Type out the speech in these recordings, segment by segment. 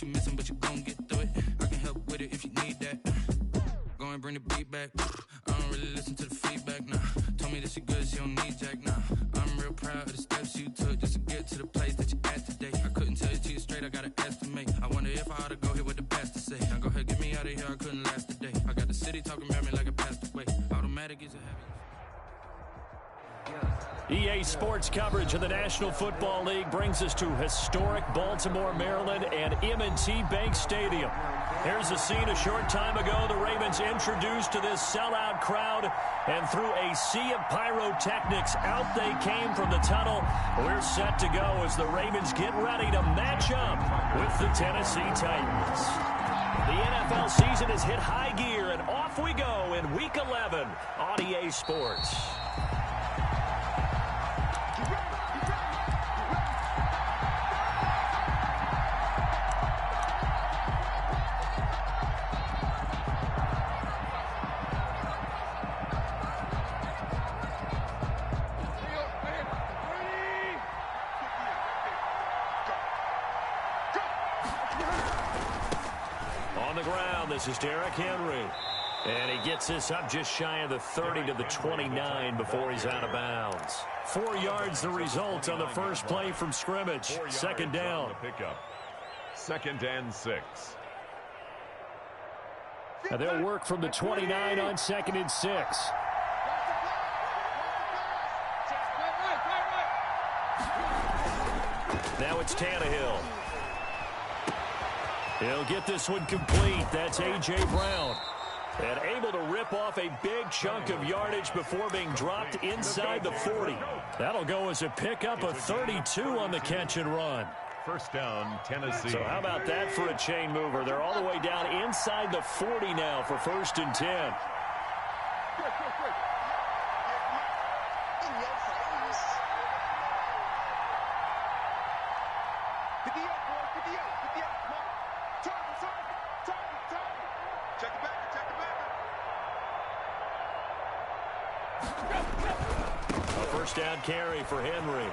you missing, but you gon' get through it. I can help with it if you need that. Go and bring the beat back. I don't really listen to the feedback, nah. Told me that she good, she don't need Jack, nah. I'm real proud of the steps you took just to get to the place that you at today. I couldn't tell you to you straight, I gotta estimate. I wonder if I ought to go here with the best to say. Now go ahead, get me out of here, I couldn't last a day. I got the city talking about me like I passed away. Automatic is a habit. EA Sports coverage of the National Football League brings us to historic Baltimore, Maryland, and M&T Bank Stadium. Here's a scene a short time ago. The Ravens introduced to this sellout crowd, and through a sea of pyrotechnics, out they came from the tunnel. We're set to go as the Ravens get ready to match up with the Tennessee Titans. The NFL season has hit high gear, and off we go in Week 11 on EA Sports. This is Derrick Henry, and he gets this up just shy of the 30 to the 29 before he's out of bounds. 4 yards the result on the first play from scrimmage. Second down. Second and 6. Now they'll work from the 29 on 2nd and 6. Now it's Tannehill. He'll get this one complete. That's A.J. Brown. And able to rip off a big chunk of yardage before being dropped inside the 40. That'll go as a pickup of 32 on the catch and run. First down, Tennessee. So how about that for a chain mover? They're all the way down inside the 40 now for 1st and 10. Down carry for Henry.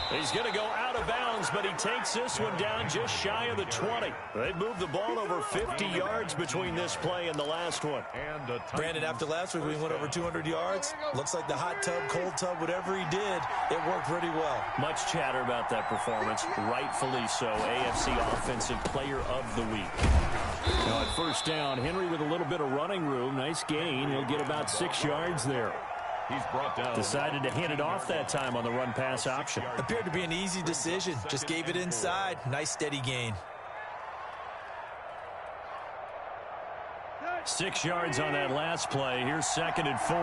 He's going to go out of bounds, but he takes this one down just shy of the 20. They moved the ball over 50 yards between this play and the last one. And Brandon, after last week we went over 200 yards. Looks like the hot tub, cold tub, whatever he did, it worked pretty well. Much chatter about that performance, rightfully so. AFC Offensive Player of the Week. Now at first down, Henry with a little bit of running room. Nice gain. He'll get about 6 yards there. He's brought down. Decided to hand it off that time on the run-pass option. Appeared to be an easy decision. Just gave it inside. Nice steady gain. 6 yards on that last play. Here's 2nd and 4.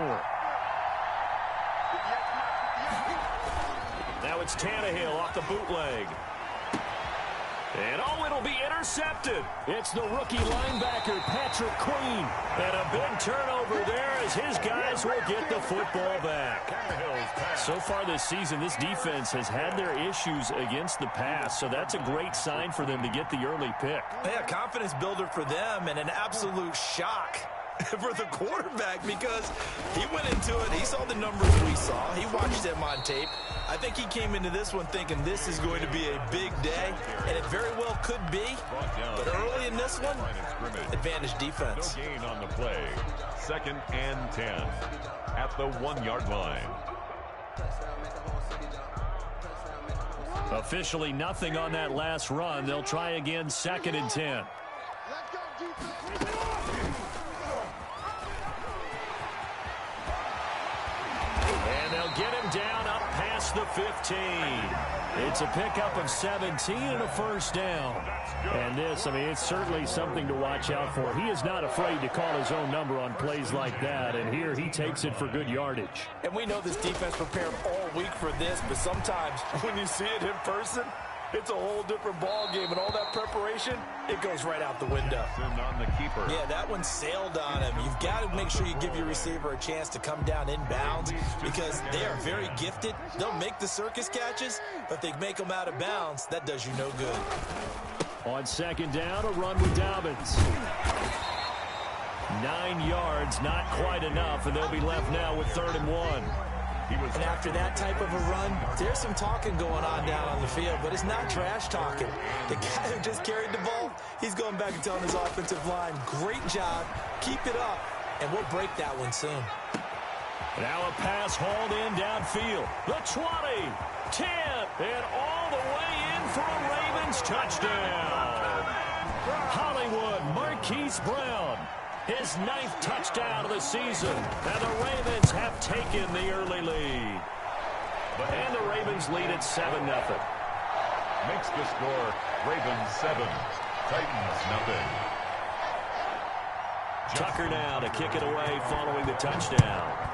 Now it's Tannehill off the bootleg. And it'll be intercepted. It's the rookie linebacker, Patrick Queen. And a big turnover there as his guys will get the football back. So far this season, this defense has had their issues against the pass, so that's a great sign for them to get the early pick. Yeah, confidence builder for them and an absolute shock for the quarterback because he went into it. He saw the numbers we saw. He watched them on tape. I think he came into this one thinking this is going to be a big day, and it very well could be. But early in this one, advantage defense. No gain on the play. 2nd and 10 at the 1-yard line. Officially nothing on that last run. They'll try again 2nd and 10. And they'll get him down up past the 15. It's a pickup of 17 and a first down. And this, it's certainly something to watch out for. He is not afraid to call his own number on plays like that. And here he takes it for good yardage. And we know this defense prepared all week for this, but sometimes when you see it in person, it's a whole different ball game, and all that preparation, it goes right out the window. On the keeper. Yeah, that one sailed on him. You've got to make sure you give your receiver a chance to come down inbounds because they are very gifted. They'll make the circus catches, but if they make them out of bounds, that does you no good. On 2nd down, a run with Dobbins. 9 yards, not quite enough, and they'll be left now with 3rd and 1. And after that type of a run, there's some talking going on down on the field, but it's not trash talking. The guy who just carried the ball, he's going back and telling his offensive line, great job, keep it up, and we'll break that one soon. Now a pass hauled in downfield. The 20, 10, and all the way in for a Ravens touchdown. Hollywood Marquise Brown, his 9th touchdown of the season, and the Ravens have taken the early lead. And the Ravens lead at 7-0. Makes the score Ravens 7, Titans nothing. Tucker now to kick it away following the touchdown.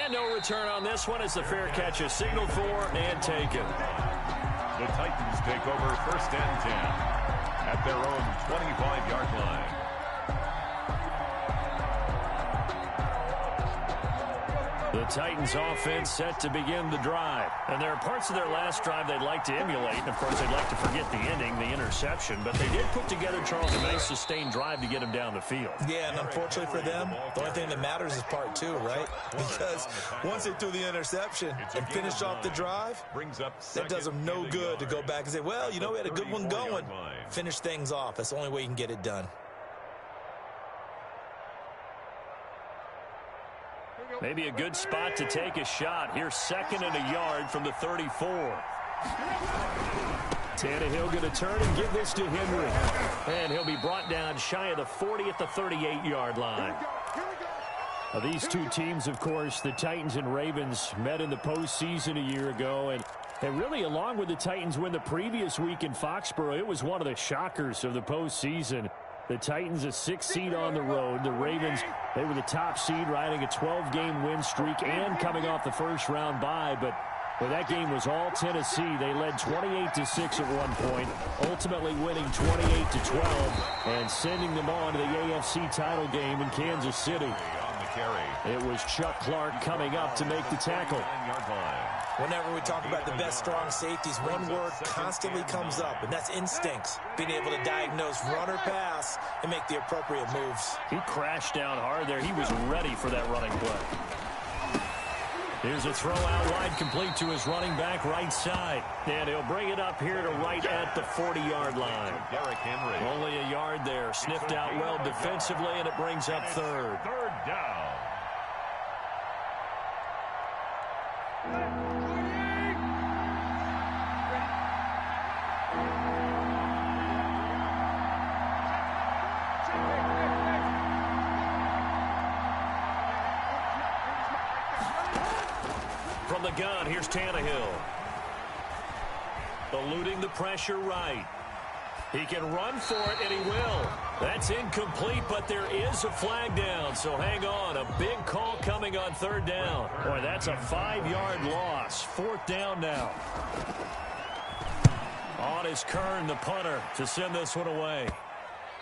And no return on this one as the fair catch is signaled for and taken. The Titans take over 1st and 10 at their own 25-yard line. The Titans offense set to begin the drive. And there are parts of their last drive they'd like to emulate. And, of course, they'd like to forget the ending, the interception. But they did put together, Charles, a nice sustained drive to get him down the field. Yeah, and unfortunately for them, the only thing that matters is part 2, right? Because once they threw the interception and finished off the drive, that does them no good to go back and say, well, you know, we had a good one going. Finish things off. That's the only way you can get it done. Maybe a good spot to take a shot. Here's 2nd and a yard from the 34. Tannehill going to turn and give this to Henry. And he'll be brought down shy of the 40 at the 38-yard line. Now, these two teams, of course, the Titans and Ravens, met in the postseason a year ago. And really, along with the Titans win the previous week in Foxborough, it was one of the shockers of the postseason. The Titans a 6th seed on the road. The Ravens, they were the top seed, riding a 12-game win streak and coming off the first-round bye. But well, that game was all Tennessee. They led 28-6 at one point, ultimately winning 28-12 and sending them on to the AFC title game in Kansas City. It was Chuck Clark coming up to make the tackle. Whenever we talk about the best strong safeties, one word constantly comes up, and that's instincts. Being able to diagnose run or pass and make the appropriate moves. He crashed down hard there. He was ready for that running play. Here's a throw out wide, complete to his running back right side. And he'll bring it up here to right at the 40-yard line. Only a yard there. Sniffed out well defensively, and it brings up 3rd. 3rd down. From the gun, here's Tannehill. Eluding the pressure right. He can run for it, and he will. That's incomplete, but there is a flag down, so hang on. A big call coming on 3rd down. Boy, that's a 5-yard loss. 4th down now. On is Kern, the punter, to send this one away.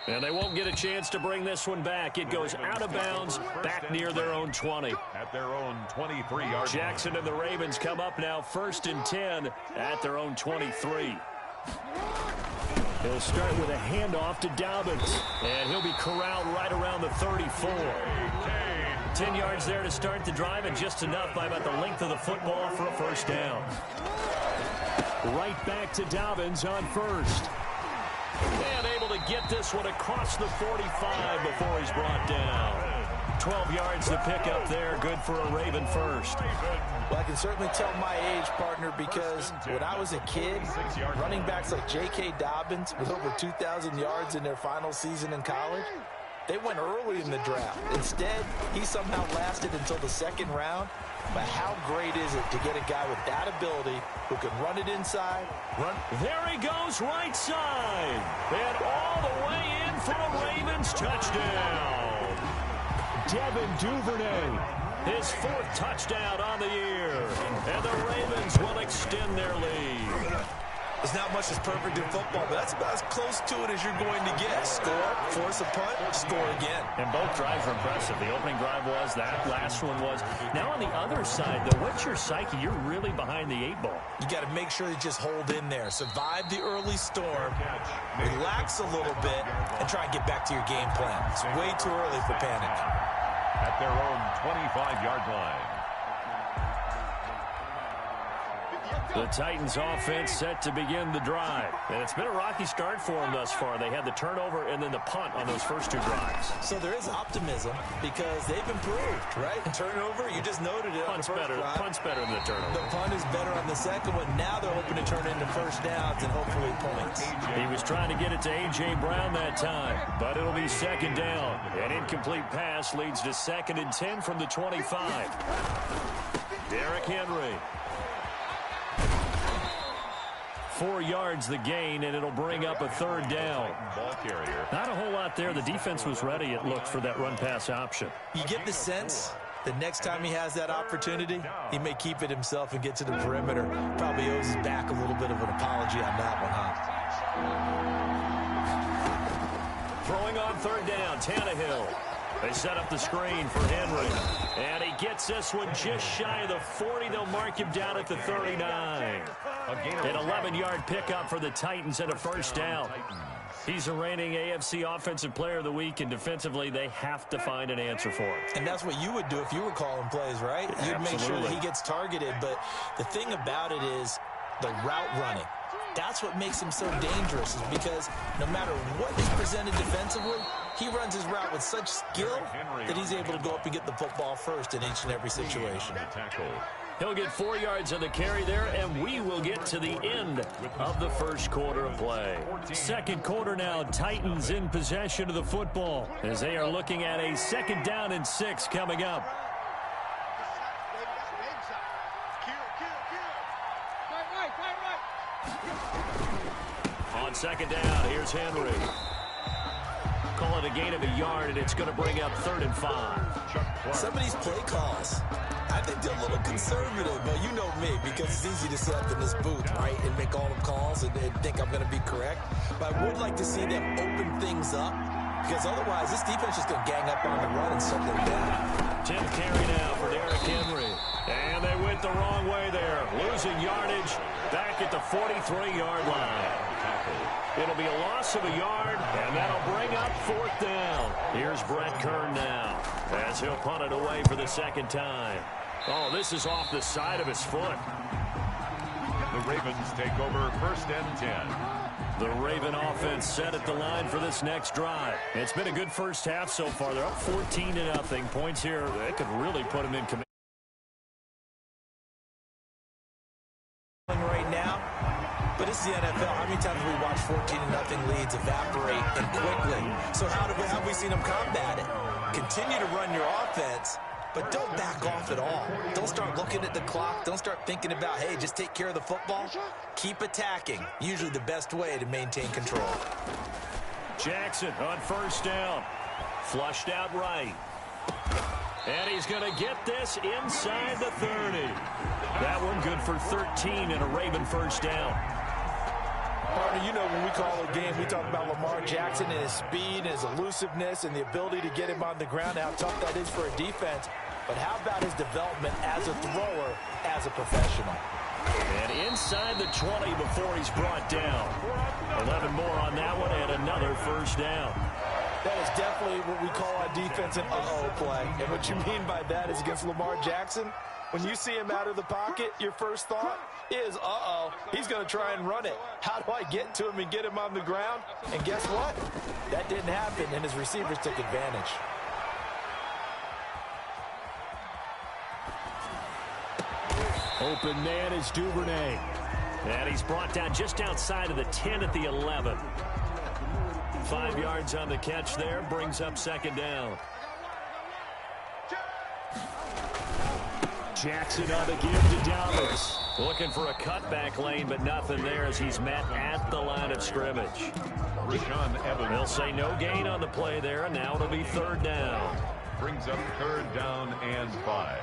And they won't get a chance to bring this one back. It goes out of bounds, back near their own 20. At their own 23-yard Jackson and the Ravens come up now 1st and 10 at their own 23. He'll start with a handoff to Dobbins, and he'll be corralled right around the 34. 10 yards there to start the drive, and just enough by about the length of the football for a 1st down. Right back to Dobbins on 1st. And able to get this one across the 45 before he's brought down. 12 yards to pick up there. Good for a Raven 1st. Well, I can certainly tell my age, partner, because when I was a kid, running backs like J.K. Dobbins with over 2,000 yards in their final season in college, they went early in the draft. Instead, he somehow lasted until the 2nd round. But how great is it to get a guy with that ability who can run it inside, There he goes right side. And all the way in for a Ravens touchdown. Devin Duvernay, his 4th touchdown on the year. And the Ravens will extend their lead. There's not much that's perfect in football, but that's about as close to it as you're going to get. Score, force a punt, score again. And both drives were impressive. The opening drive was, that last one was. Now on the other side, though, what's your psyche? You're really behind the 8 ball. You got to make sure you just hold in there. Survive the early storm, relax a little bit, and try and get back to your game plan. It's way too early for panic. at their own 25-yard line. The Titans offense set to begin the drive. And it's been a rocky start for them thus far. They had the turnover and then the punt on those first two drives. So there is optimism because they've improved, right? Turnover, you just noted it. Punt's better than the turnover. The punt is better on the second one. Now they're hoping to turn it into first downs and hopefully points. He was trying to get it to A.J. Brown that time, but it'll be second down. An incomplete pass leads to 2nd and 10 from the 25. Derrick Henry. 4 yards the gain, and it'll bring up a third down. Ball carrier. Not a whole lot there. The defense was ready, it looked, for that run-pass option. You get the sense the next time he has that opportunity, he may keep it himself and get to the perimeter. Probably owes his back a little bit of an apology on that one, huh? Throwing on third down, Tannehill. They set up the screen for Henry. And he gets this one just shy of the 40. They'll mark him down at the 39. An 11-yard pickup for the Titans and a first down. He's a reigning AFC Offensive Player of the Week, and defensively, they have to find an answer for him. And that's what you would do if you were calling plays, right? You'd Absolutely. make sure that he gets targeted. But the thing about it is the route running. That's what makes him so dangerous, is because no matter what is presented defensively, he runs his route with such skill that he's able to go up and get the football first in each and every situation. He'll get 4 yards on the carry there, and we will get to the end of the first quarter of play. Second quarter now, Titans in possession of the football as they are looking at a 2nd down and 6 coming up. On 2nd down, here's Henry. Call it a gain of a yard, and it's going to bring up 3rd and 5. Some of these play calls, I think they're a little conservative, but you know me, because it's easy to sit up in this booth, right, and make all the calls and think I'm going to be correct. But I would like to see them open things up, because otherwise this defense is going to gang up on the run and shut them down. 10th carry now for Derrick Henry. And they went the wrong way there, losing yardage back at the 43-yard line. It'll be a loss of a yard, and that'll bring up 4th down. Here's Brett Kern now as he'll punt it away for the 2nd time. Oh, this is off the side of his foot. The Ravens take over 1st and 10. The Raven offense set at the line for this next drive. It's been a good first half so far. They're up 14-0. Points here, they could really put them in command. Right now, but it's the NFL. How many times have we watched 14-0 leads evaporate and quickly? So how have we seen them combat it? Continue to run your offense, but don't back off at all. Don't start looking at the clock. Don't start thinking about, hey, just take care of the football. Keep attacking. Usually the best way to maintain control. Jackson on 1st down. Flushed out right. And he's going to get this inside the 30. That one good for 13 and a Raven first down. Partner, you know when we call a game, we talk about Lamar Jackson and his speed and his elusiveness and the ability to get him on the ground, how tough that is for a defense. But how about his development as a thrower, as a professional? And inside the 20 before he's brought down. 11 more on that one and another first down. That is definitely what we call on defense an uh-oh play. And what you mean by that is against Lamar Jackson, when you see him out of the pocket, your first thought is, uh-oh, he's going to try and run it. How do I get to him and get him on the ground? And guess what? That didn't happen, and his receivers took advantage. Open man is Duvernay. And he's brought down just outside of the 10 at the 11. 5 yards on the catch there, brings up 2nd down. Jackson on the give to Dallas. Looking for a cutback lane, but nothing there as he's met at the line of scrimmage. Rashaan Evans. They'll say no gain on the play there, and now it'll be 3rd down. Brings up 3rd down and 5.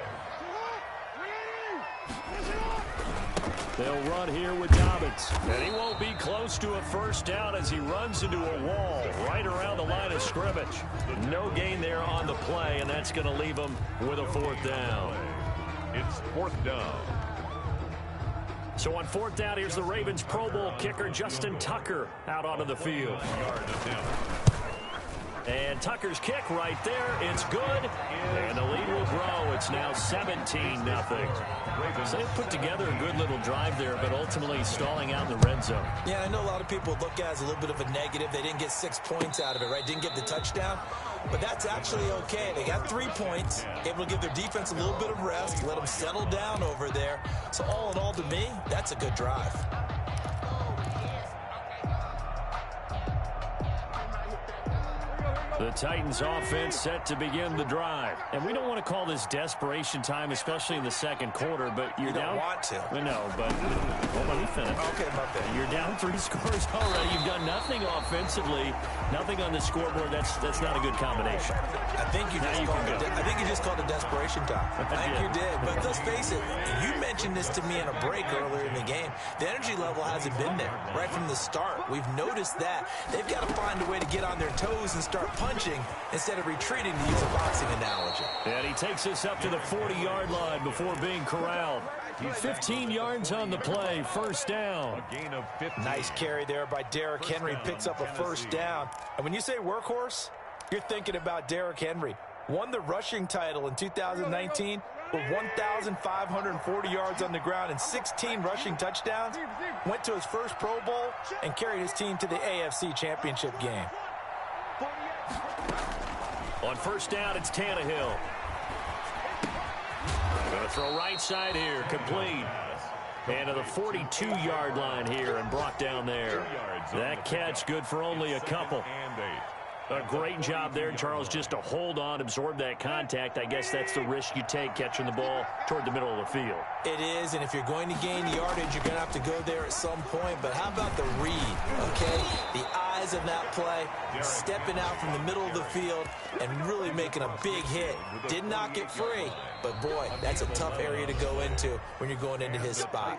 They'll run here with Dobbins. And he won't be close to a first down as he runs into a wall right around the line of scrimmage. No gain there on the play, and that's going to leave him with a 4th down. It's 4th down. So on 4th down, here's the Ravens Pro Bowl kicker Justin Tucker out onto the field. And Tucker's kick right there. It's good. And the lead will grow. It's now 17-0. So they put together a good little drive there, but ultimately stalling out in the red zone. Yeah, I know a lot of people look at it as a little bit of a negative. They didn't get 6 points out of it, right? Didn't get the touchdown. But that's actually okay. They got 3 points, able to give their defense a little bit of rest, let them settle down over there. So all in all, to me, that's a good drive. The Titans offense set to begin the drive. And we don't want to call this desperation time, especially in the second quarter, but you're down. You don't want to. We know, but hold on, let me finish. Okay, my bad. You're down 3 scores already. You've done nothing offensively, nothing on the scoreboard. That's not a good combination. I think you just called it desperation time. I think you did. But let's face it, you mentioned this to me in a break earlier in the game. The energy level hasn't been there right from the start. We've noticed that. They've got to find a way to get on their toes and start punching instead of retreating, to use a boxing analogy. And he takes us up to the 40-yard line before being corralled. 15 yards on the play, first down. A gain of 15. Nice carry there by Derrick Henry, picks up a first down. And when you say workhorse, you're thinking about Derrick Henry. Won the rushing title in 2019 with 1,540 yards on the ground and 16 rushing touchdowns. Went to his first Pro Bowl and carried his team to the AFC Championship game. On first down, it's Tannehill. Going to throw right side here, complete. And to the 42-yard line here and brought down there. That catch good for only a couple. A great job there, Charles, just to hold on, absorb that contact. I guess that's the risk you take catching the ball toward the middle of the field. It is, and if you're going to gain yardage, you're going to have to go there at some point. But how about the read, okay? The eyes of that play, stepping out from the middle of the field and really making a big hit. Did not get free, but, boy, that's a tough area to go into when you're going into his spot.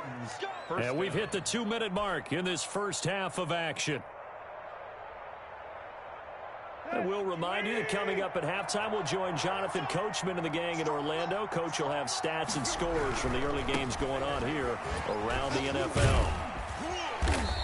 And we've hit the 2-minute mark in this first half of action. And we'll remind you that coming up at halftime, we'll join Jonathan Coachman and the gang in Orlando. Coach will have stats and scores from the early games going on here around the NFL.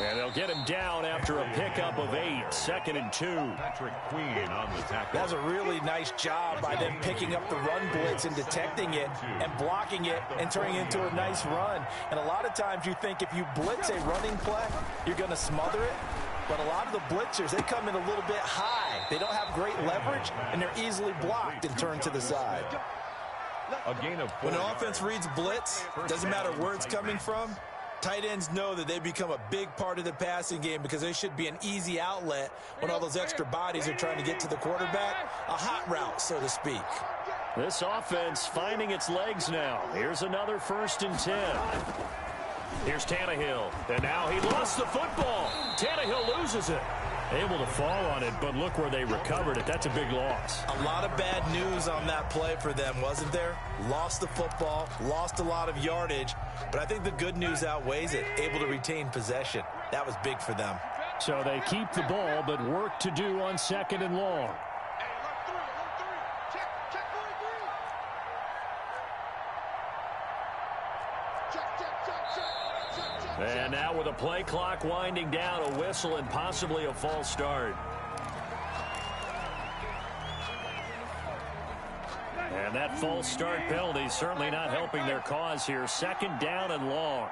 And they'll get him down after a pickup of 8, 2nd and 2. Patrick Queen on the tackle. That's a really nice job by them picking up the run blitz and detecting it and blocking it and turning it into a nice run. And a lot of times you think if you blitz a running play, you're going to smother it. But a lot of the blitzers, they come in a little bit high. They don't have great leverage, and they're easily blocked and turned to the side. A gain of 4 When an offense reads blitz, doesn't matter where it's coming from, tight ends know that they become a big part of the passing game because they should be an easy outlet when all those extra bodies are trying to get to the quarterback. A hot route, so to speak. This offense finding its legs now. Here's another 1st and 10. Here's Tannehill, and now he lost the football. Tannehill loses it. Able to fall on it, but look where they recovered it. That's a big loss. A lot of bad news on that play for them, wasn't there? Lost the football, lost a lot of yardage, but I think the good news outweighs it. Able to retain possession. That was big for them. So they keep the ball, but work to do on 2nd and long. And now with a play clock winding down, a whistle and possibly a false start. And that false start penalty certainly not helping their cause here. 2nd down and long.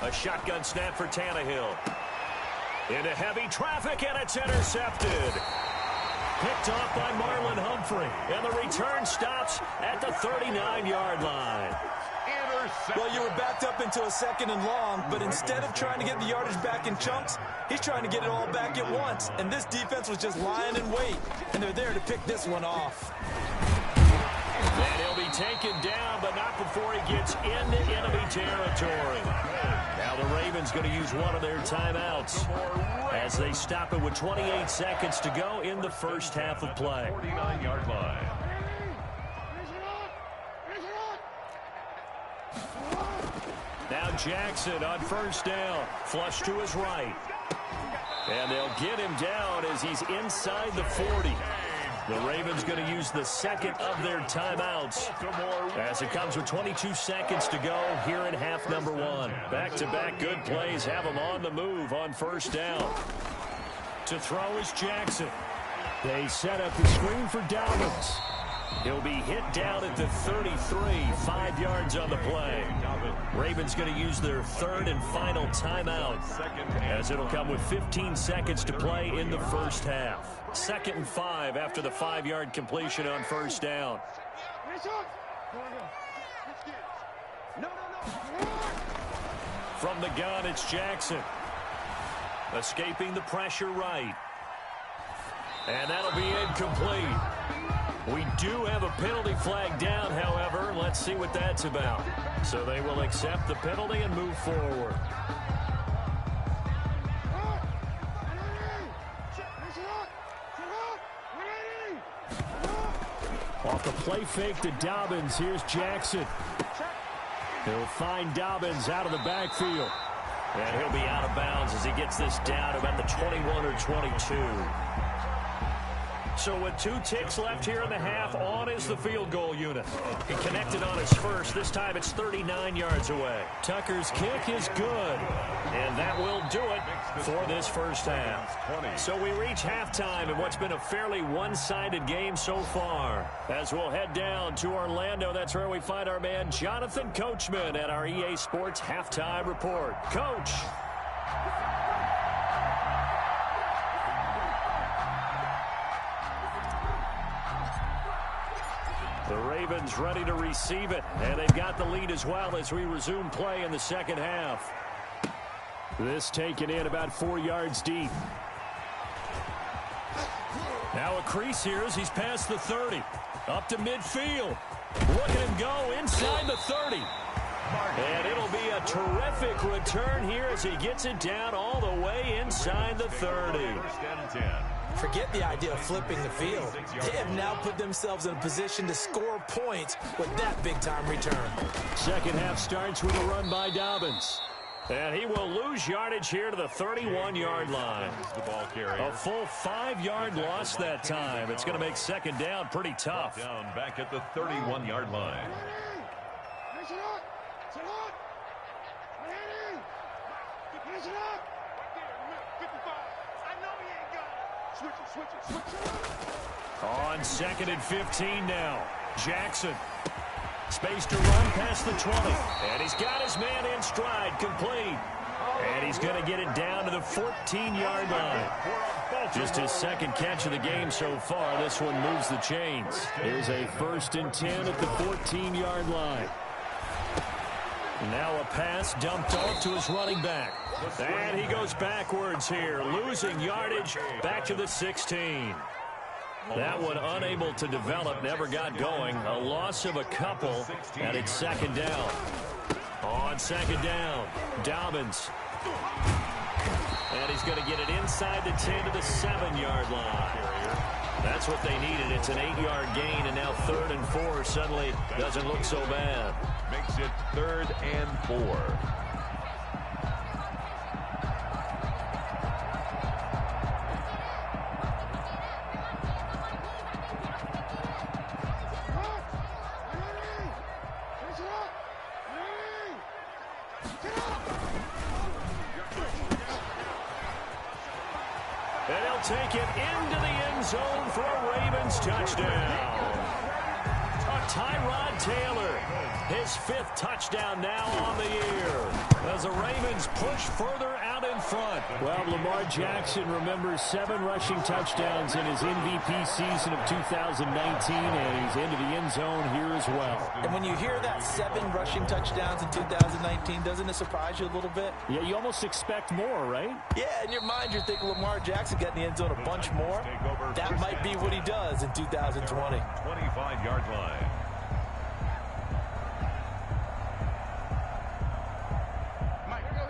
A shotgun snap for Tannehill. Into heavy traffic, and it's intercepted. Picked off by Marlon Humphrey. And the return stops at the 39-yard line. Well, you were backed up into a 2nd and long, but instead of trying to get the yardage back in chunks, he's trying to get it all back at once. And this defense was just lying in wait, and they're there to pick this one off. And he'll be taken down, but not before he gets into enemy territory. Now the Ravens going to use one of their timeouts as they stop it with 28 seconds to go in the first half of play. 49-yard line. Now Jackson on 1st down. Flush to his right. And they'll get him down as he's inside the 40. The Ravens going to use the second of their timeouts as it comes with 22 seconds to go here in half number one. Back-to-back good plays have them on the move on first down. To throw is Jackson. They set up the screen for Dobbins. He'll be hit down at the 33, 5 yards on the play. Ravens going to use their third and final timeout as it'll come with 15 seconds to play in the first half. 2nd and 5 after the 5-yard completion on first down. From the gun, it's Jackson. Escaping the pressure right. And that'll be incomplete. We do have a penalty flag down, however. Let's see what that's about. So they will accept the penalty and move forward. Off the play fake to Dobbins, here's Jackson. He'll find Dobbins out of the backfield. And he'll be out of bounds as he gets this down about the 21 or 22. So with 2 ticks left here in the half, on is the field goal unit. He connected on his first. This time it's 39 yards away. Tucker's kick is good. And that will do it for this first half. So we reach halftime in what's been a fairly one-sided game so far. As we'll head down to Orlando, that's where we find our man Jonathan Coachman at our EA Sports Halftime Report. Coach. The Ravens ready to receive it, and they've got the lead as well as we resume play in the second half. This taken in about 4 yards deep. Now a crease here as he's past the 30. Up to midfield. Look at him go inside the 30. And it'll be a terrific return here as he gets it down all the way inside the 30. Forget the idea of flipping the field. They have now put themselves in a position to score points with that big-time return. Second half starts with a run by Dobbins. And he will lose yardage here to the 31-yard line. A full 5-yard loss that time. It's going to make second down pretty tough. Down back at the 31-yard line. On 2nd and 15 now. Jackson. Space to run past the 20. And he's got his man in stride, complete. And he's going to get it down to the 14-yard line. Just his second catch of the game so far. This one moves the chains. Here's a 1st and 10 at the 14-yard line. Now a pass dumped off to his running back. And he goes backwards here, losing yardage back to the 16. That one unable to develop, never got going. A loss of a couple, and it's second down. On second down, Dobbins. And he's going to get it inside the 10 to the 7-yard line. That's what they needed. It's an 8-yard gain, and now 3rd and 4 suddenly doesn't look so bad. Makes it 3rd and 4. And he'll take it into the end zone for a Ravens touchdown. Tyrod Taylor, his 5th touchdown now on the year. As the Ravens push further out in front. Well, Lamar Jackson remembers 7 rushing touchdowns in his MVP season of 2019, and he's into the end zone here as well. And when you hear that 7 rushing touchdowns in 2019, doesn't it surprise you a little bit? Yeah, you almost expect more, right? Yeah, in your mind, you're thinking Lamar Jackson getting the end zone a bunch more. That might be what he does in 2020. 25-yard line.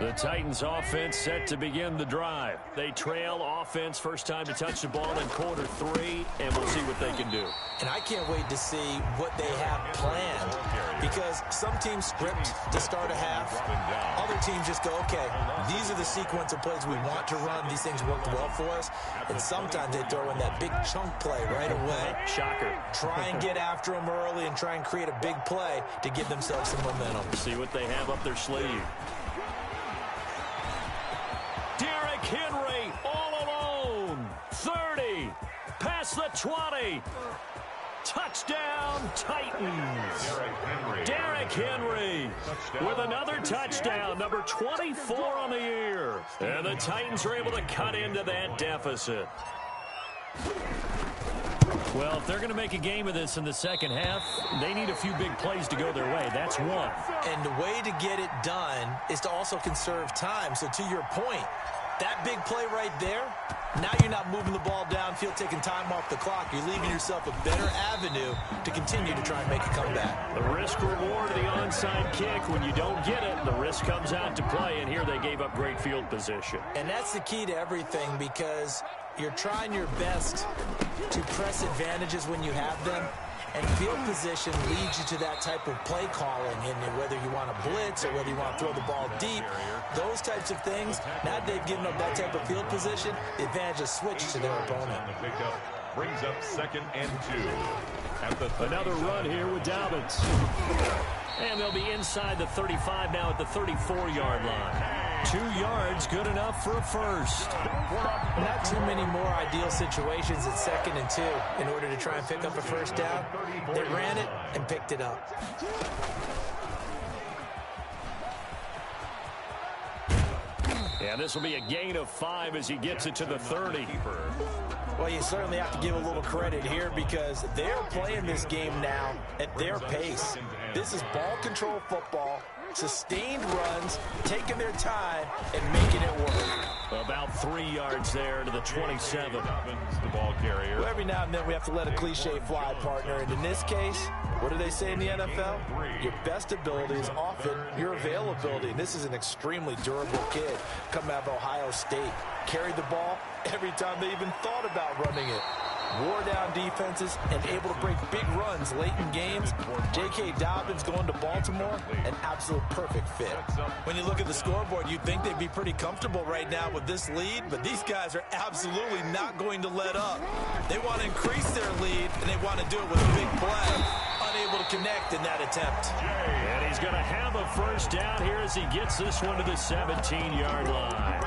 The Titans offense set to begin the drive. They trail offense first time to touch the ball in quarter 3, and we'll see what they can do. And I can't wait to see what they have planned, because some teams script to start a half. Other teams just go, okay, these are the sequence of plays we want to run. These things worked well for us. And sometimes they throw in that big chunk play right away. Shocker. Try and get after them early and try and create a big play to give themselves some momentum. See what they have up their sleeve. Derrick Henry all alone. 30. Past the 20. Touchdown, Titans. Derrick Henry with another touchdown, number 24 on the year. And the Titans are able to cut into that deficit. Well, if they're going to make a game of this in the second half, they need a few big plays to go their way. That's one. And the way to get it done is to also conserve time. So to your point, that big play right there, now you're not moving the ball downfield, taking time off the clock. You're leaving yourself a better avenue to continue to try and make a comeback. The risk-reward of the onside kick, when you don't get it, the risk comes out to play, and here they gave up great field position. And that's the key to everything, because you're trying your best to press advantages when you have them. And field position leads you to that type of play calling, and whether you want to blitz or whether you want to throw the ball deep, those types of things, now they've given up that type of field position, the advantage is switched to their opponent. Brings up 2nd and 2. At the Another run here with Dobbins. And they'll be inside the 35 now at the 34-yard line. 2 yards, good enough for a first. Not too many more ideal situations at 2nd and 2 in order to try and pick up a first down. They ran it and picked it up. And this will be a gain of 5 as he gets it to the 30. Well, you certainly have to give a little credit here, because they're playing this game now at their pace. This is ball control football, sustained runs, taking their time, and making it work. About 3 yards there to the 27. The ball carrier. Well, every now and then we have to let a cliche fly, partner. And in this case, what do they say in the NFL? Your best ability is often your availability. And this is an extremely durable kid coming out of Ohio State. Carried the ball every time they even thought about running it. Wore down defenses and able to break big runs late in games. J.K. Dobbins going to Baltimore, an absolute perfect fit. When you look at the scoreboard, you'd think they'd be pretty comfortable right now with this lead, but these guys are absolutely not going to let up. They want to increase their lead, and they want to do it with a big play. Unable to connect in that attempt. And he's going to have a first down here as he gets this one to the 17-yard line.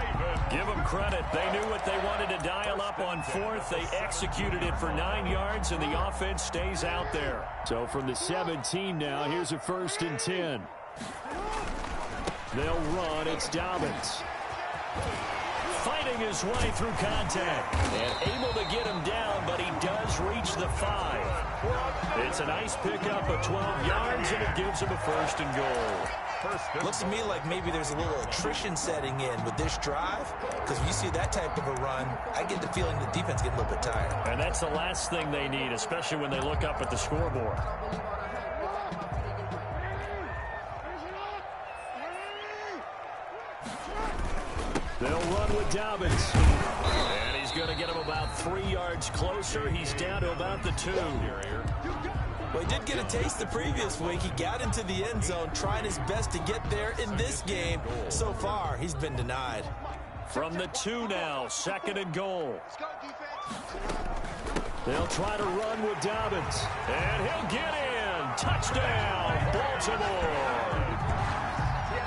Give them credit. They knew what they wanted to dial up on 4th. They executed it for 9 yards, and the offense stays out there. So from the 17 now, here's a 1st and 10. They'll run. It's Dobbins. Fighting his way through contact. And able to get him down, but he does reach the 5. It's a nice pickup of 12 yards, and it gives him a 1st and goal. Looks to me like maybe there's a little attrition setting in with this drive, because when you see that type of a run, I get the feeling the defense getting a little bit tired. And that's the last thing they need, especially when they look up at the scoreboard. They'll run with Dobbins. And he's going to get him about 3 yards closer. He's down to about the 2. Well, he did get a taste the previous week. He got into the end zone, trying his best to get there in this game. So far, he's been denied. From the 2 now, 2nd and goal. They'll try to run with Dobbins. And he'll get in. Touchdown, Baltimore.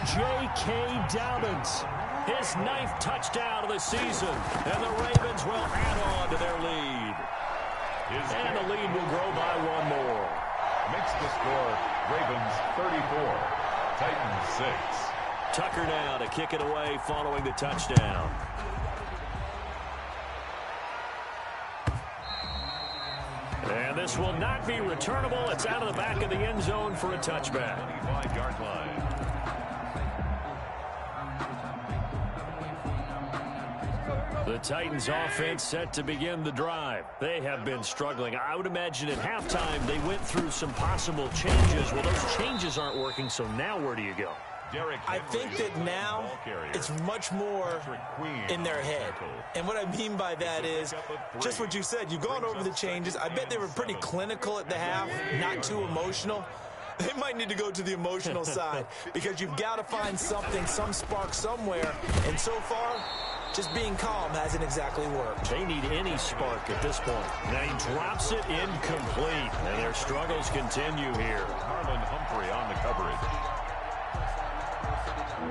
J.K. Dobbins. His 9th touchdown of the season. And the Ravens will add on to their lead. And the lead will grow by 1 more. Makes the score Ravens 34, Titans 6. Tucker now to kick it away following the touchdown. And this will not be returnable. It's out of the back of the end zone for a touchback. 25-yard line. The Titans offense set to begin the drive. They have been struggling. I would imagine at halftime they went through some possible changes. Well, those changes aren't working, so now where do you go? I think that now it's much more in their head. And what I mean by that is just what you said. You've gone over the changes. I bet they were pretty clinical at the half, not too emotional. They might need to go to the emotional side because you've got to find something, some spark somewhere. And so far, just being calm hasn't exactly worked. They need any spark at this point. Now he drops it incomplete, and their struggles continue here. Marlon Humphrey on the coverage.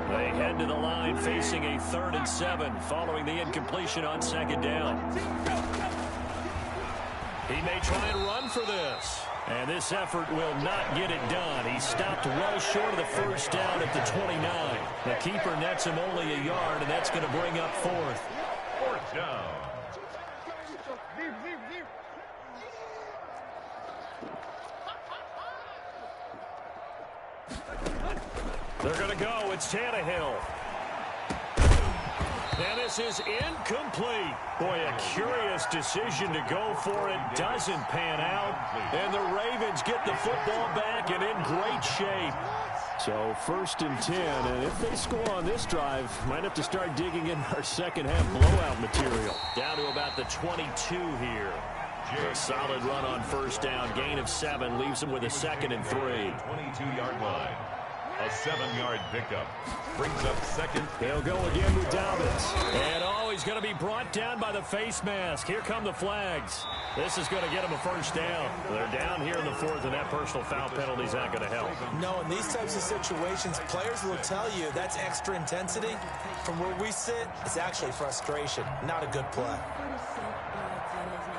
They head to the line facing a 3rd and 7 following the incompletion on 2nd down. He may try and run for this. And this effort will not get it done. He stopped well short of the 1st down at the 29. The keeper nets him only a yard, and that's going to bring up 4th. 4th down. They're going to go. It's Tannehill. And this is incomplete. Boy, a curious decision to go for it. Doesn't pan out. And the Ravens get the football back and in great shape. So 1st and 10. And if they score on this drive, might have to start digging in our second half blowout material. Down to about the 22 here. A solid run on 1st down. Gain of 7 leaves them with a 2nd and 3. 22-yard line. A 7-yard pickup. Brings up 2nd. They'll go again with Dobbins. And he's going to be brought down by the face mask. Here come the flags. This is going to get him a 1st down. They're down here in the 4th, and that personal foul penalty is not going to help. No, in these types of situations, players will tell you that's extra intensity. From where we sit, it's actually frustration. Not a good play.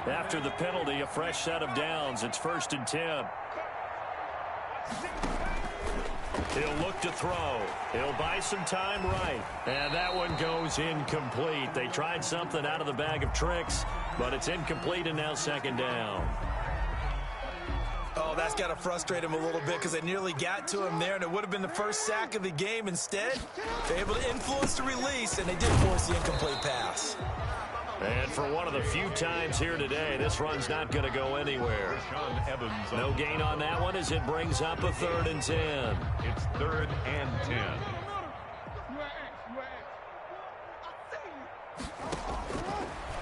After the penalty, a fresh set of downs. It's 1st and 10. He'll look to throw. He'll buy some time right. And that one goes incomplete. They tried something out of the bag of tricks, but it's incomplete and now 2nd down. Oh, that's got to frustrate him a little bit because they nearly got to him there, and it would have been the first sack of the game. Instead, they're able to influence the release, and they did force the incomplete pass. And for one of the few times here today, this run's not going to go anywhere. No gain on that one as it brings up a 3rd and 10. It's 3rd and 10.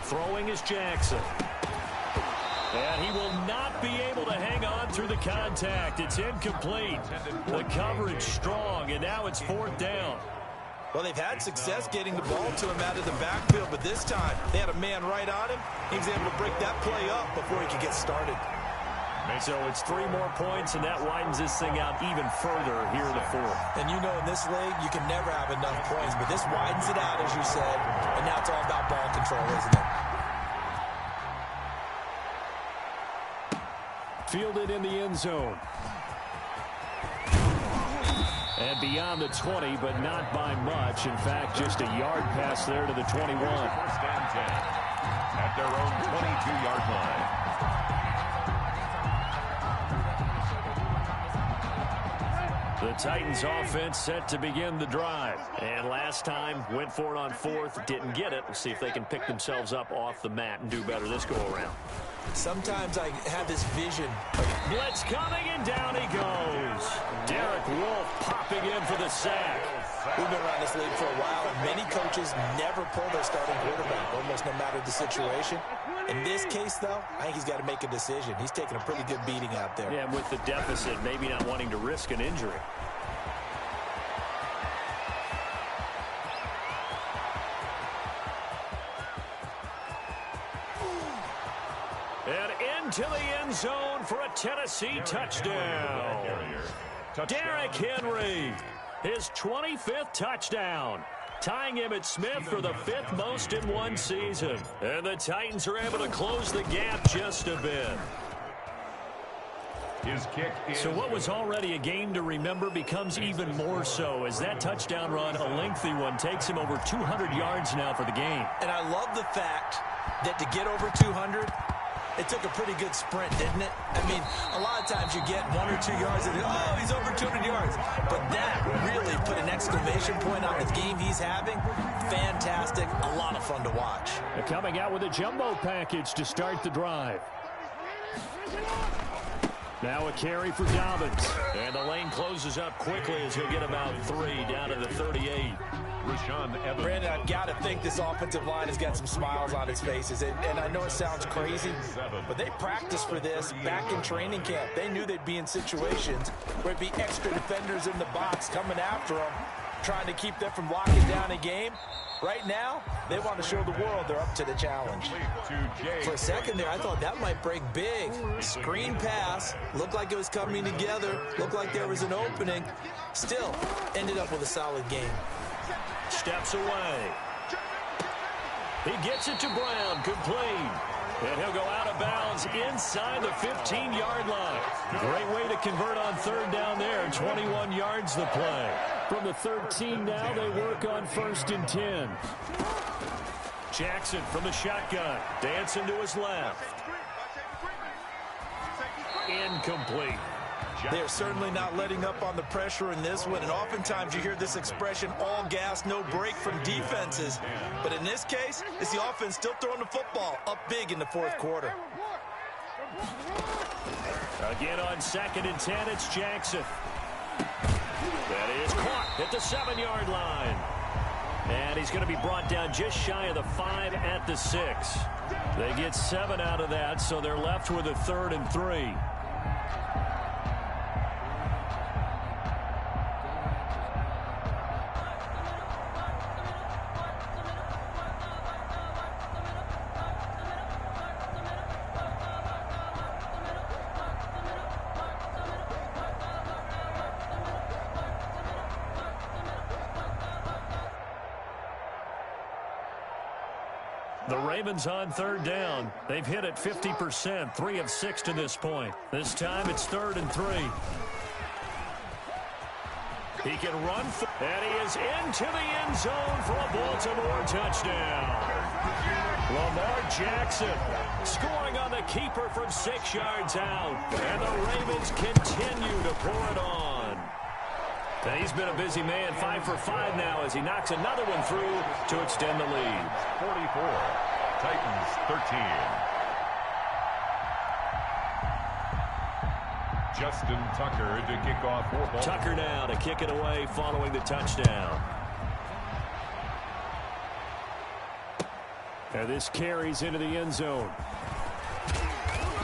Throwing is Jackson. And he will not be able to hang on through the contact. It's incomplete. The coverage strong, and now it's 4th down. Well, they've had success getting the ball to him out of the backfield, but this time they had a man right on him. He was able to break that play up before he could get started. So it's 3 more points, and that widens this thing out even further here in the 4th. And you know in this league, you can never have enough points, but this widens it out, as you said, and now it's all about ball control, isn't it? Fielded in the end zone. And beyond the 20, but not by much. In fact, just a yard pass there to the 21. 1st and 10 at their own 22-yard line. The Titans offense set to begin the drive. And last time, went for it on 4th, didn't get it. We'll see if they can pick themselves up off the mat and do better this go-around. Sometimes I have this vision. Blitz coming, and down he goes. Derek Wolfe popping in for the sack. We've been around this league for a while, and many coaches never pull their starting quarterback, almost no matter the situation. In this case, though, I think he's got to make a decision. He's taking a pretty good beating out there. Yeah, with the deficit, maybe not wanting to risk an injury. And into the end zone for a Tennessee touchdown. Derrick Henry, his 25th touchdown, tying Emmitt Smith for the 5th most in one season. And the Titans are able to close the gap just a bit. His kick is so what was already a game to remember becomes even more so as that touchdown run, a lengthy one, takes him over 200 yards now for the game. And I love the fact that to get over 200, it took a pretty good sprint, didn't it? I mean, a lot of times you get 1 or 2 yards and, oh, he's over 200 yards. But that really put an exclamation point on the game he's having. Fantastic. A lot of fun to watch. They're coming out with a jumbo package to start the drive. Now a carry for Dobbins. And the lane closes up quickly as he'll get about 3 down to the 38. Brandon, I've got to think this offensive line has got some smiles on its faces. And I know it sounds crazy, but they practiced for this back in training camp. They knew they'd be in situations where it'd be extra defenders in the box coming after them, trying to keep them from locking down a game. Right now, they want to show the world they're up to the challenge. For a second there, I thought that might break big. Screen pass, looked like it was coming together, looked like there was an opening. Still, ended up with a solid game. Steps away. He gets it to Brown, complete. And he'll go out of bounds inside the 15-yard line. Great way to convert on third down there. 21 yards the play. From the 13 now, they work on 1st and 10. Jackson from the shotgun. Dancing to his left. Incomplete. They're certainly not letting up on the pressure in this one, and oftentimes you hear this expression, all gas, no break from defenses. But in this case, it's the offense still throwing the football up big in the fourth quarter. Again on 2nd and 10, it's Jackson. That is caught at the 7-yard line. And he's going to be brought down just shy of the 5 at the 6. They get 7 out of that, so they're left with a 3rd and 3. The Ravens on 3rd down. They've hit it 50%, 3 of 6 to this point. This time it's 3rd and 3. He can run, and he is into the end zone for a Baltimore touchdown. Lamar Jackson scoring on the keeper from 6 yards out. And the Ravens continue to pour it on. And he's been a busy man, 5 for 5 now as he knocks another one through to extend the lead. 44, Titans 13. Justin Tucker to kick off for Baltimore. Tucker now to kick it away following the touchdown. And this carries into the end zone.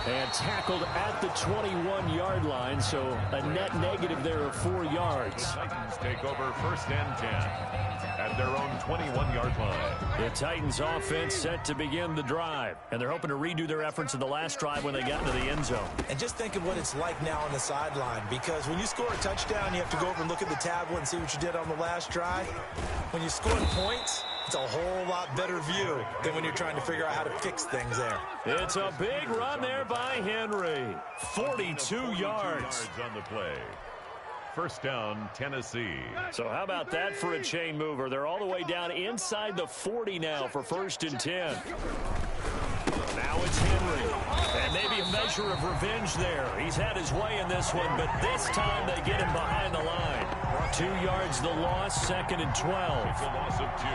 And tackled at the 21-yard line, so a net negative there of 4 yards. The Titans take over 1st and 10 at their own 21-yard line. The Titans offense set to begin the drive, and they're hoping to redo their efforts in the last drive when they got into the end zone. And just think of what it's like now on the sideline, because when you score a touchdown, you have to go over and look at the tablet and see what you did on the last drive. When you score points, it's a whole lot better view than when you're trying to figure out how to fix things there. It's a big run there by Henry. 42 yards on the play. 1st down, Tennessee. So how about that for a chain mover? They're all the way down inside the 40 now for 1st and 10. Now it's Henry. And maybe a measure of revenge there. He's had his way in this one, but this time they get him behind the line. 2 yards the loss, 2nd and 12. It's a loss of 2.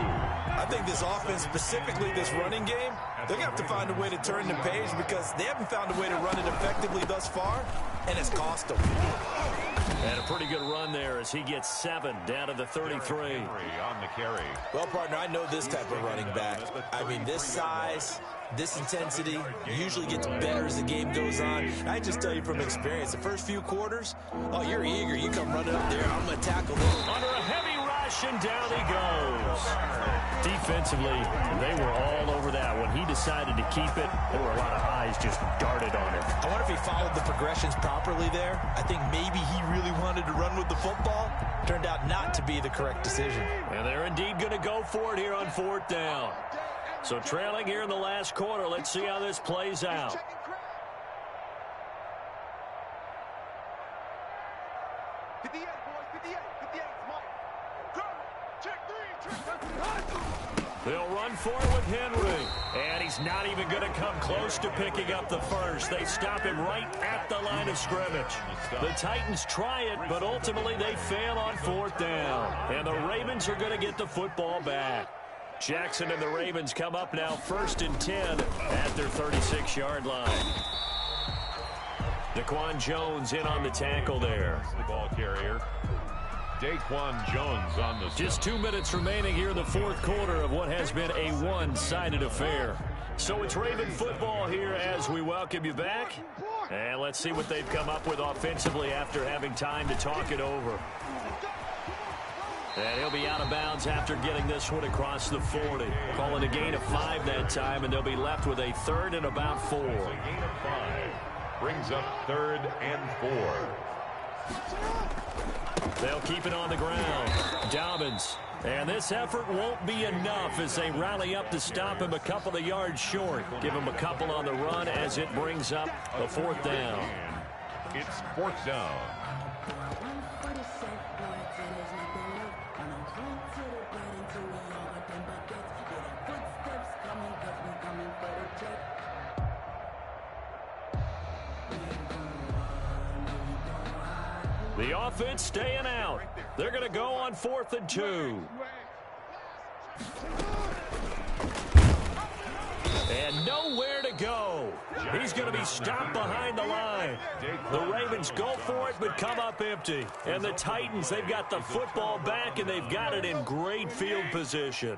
I think this offense, specifically this running game, they're going to have to find a way to turn the page because they haven't found a way to run it effectively thus far, and it's cost them. And a pretty good run there as he gets 7 down to the 33. On the carry. Well, partner, I know this type of running back. I mean, this size, this intensity usually gets better as the game goes on. I just tell you from experience, the first few quarters, oh, you're eager. You come running up there, I'm going to tackle him. Under a heavy rush, and down he goes. Defensively, they were all over that. When he decided to keep it, there were a lot of eyes just darted on him. I wonder if he followed the progressions properly there. I think maybe he really wanted to run with the football. Turned out not to be the correct decision. And they're indeed going to go for it here on 4th down. So trailing here in the last quarter. Let's see how this plays out. They'll run for it with Henry. And he's not even going to come close to picking up the first. They stop him right at the line of scrimmage. The Titans try it, but ultimately they fail on 4th down. And the Ravens are going to get the football back. Jackson and the Ravens come up now 1st and 10 at their 36-yard line. Daquan Jones in on the tackle there. The ball carrier. Daquan Jones on the Just 2 minutes remaining here in the fourth quarter of what has been a one-sided affair. So it's Raven football here as we welcome you back. And let's see what they've come up with offensively after having time to talk it over. And he'll be out of bounds after getting this one across the 40. Calling a gain of 5 that time, and they'll be left with a third and about 4. A gain of 5 brings up 3rd and 4. They'll keep it on the ground. Dobbins. And this effort won't be enough as they rally up to stop him a couple of yards short. Give him a couple on the run as it brings up a 4th down. It's 4th down. The offense staying out. They're going to go on 4th and 2. And nowhere to go. He's going to be stopped behind the line. The Ravens go for it but come up empty. And the Titans, they've got the football back and they've got it in great field position.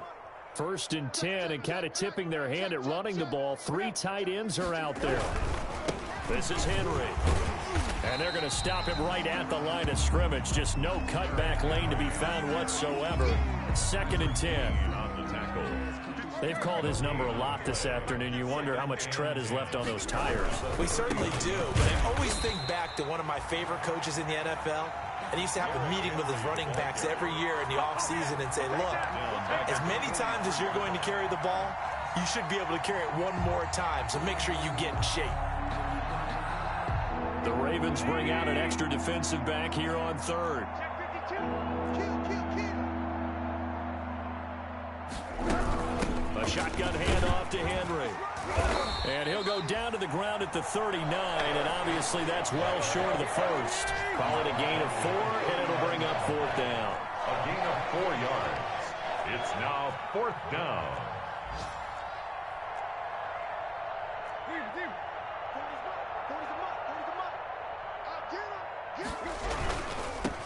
1st and 10 and kind of tipping their hand at running the ball. 3 tight ends are out there. This is Henry. And they're going to stop him right at the line of scrimmage. Just no cutback lane to be found whatsoever. 2nd and 10. On the tackle. They've called his number a lot this afternoon. You wonder how much tread is left on those tires. We certainly do, but I always think back to one of my favorite coaches in the NFL. And he used to have a meeting with his running backs every year in the offseason and say, look, as many times as you're going to carry the ball, you should be able to carry it one more time, so make sure you get in shape. The Ravens bring out an extra defensive back here on 3rd. A shotgun handoff to Henry. And he'll go down to the ground at the 39, and obviously that's well short of the first. Call it a gain of 4, and it'll bring up 4th down. A gain of 4 yards. It's now 4th down.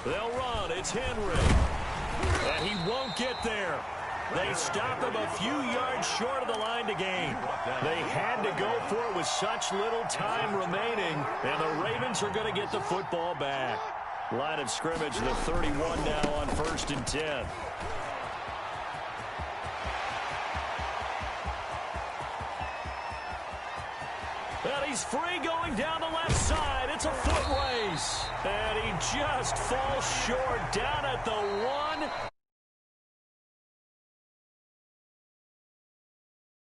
They'll run. It's Henry. And he won't get there. They stop him a few yards short of the line to gain. They had to go for it with such little time remaining. And the Ravens are going to get the football back. Line of scrimmage, the 31 now on 1st and 10. And he's free going down the left side. It's a foot race. And he just falls short down at the 1.